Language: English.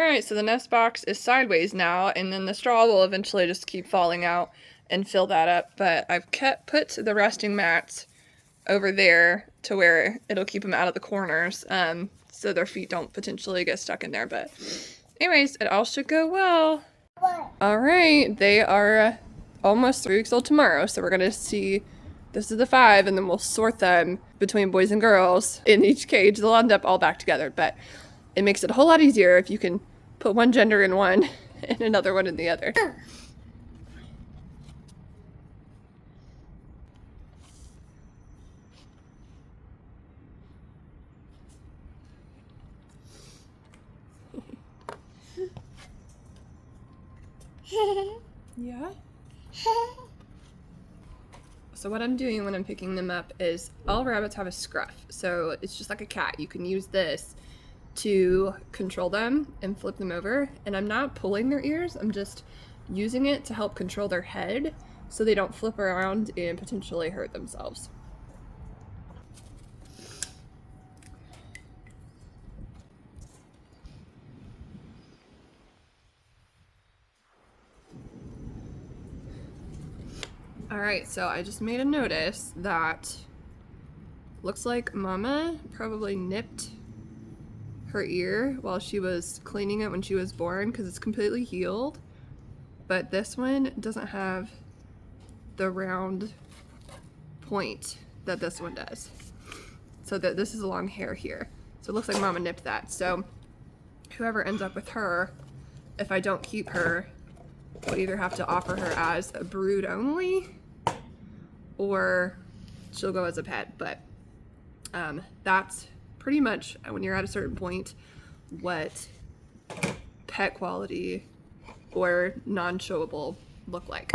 Alright, so the nest box is sideways now, and then the straw will eventually just keep falling out and fill that up. But I've put the resting mats over there to where it'll keep them out of the corners, so their feet don't potentially get stuck in there. But anyways, it all should go well. Alright, they are almost 3 weeks old tomorrow, so we're gonna see. This is the 5, and then we'll sort them between boys and girls in each cage. They'll end up all back together, but it makes it a whole lot easier if you can put one gender in one and another one in the other. Yeah? So what I'm doing when I'm picking them up is all rabbits have a scruff. So it's just like a cat. You can use this to control them and flip them over. And I'm not pulling their ears. I'm just using it to help control their head so they don't flip around and potentially hurt themselves. Alright, so I just made a notice that looks like Mama probably nipped her ear while she was cleaning it when she was born because it's completely healed. But this one doesn't have the round point that this one does. So that this is a long hair here. So it looks like Mama nipped that. So whoever ends up with her, if I don't keep her, will either have to offer her as a brood only, or she'll go as a pet. But that's pretty much, when you're at a certain point, what pet quality or non-showable look like.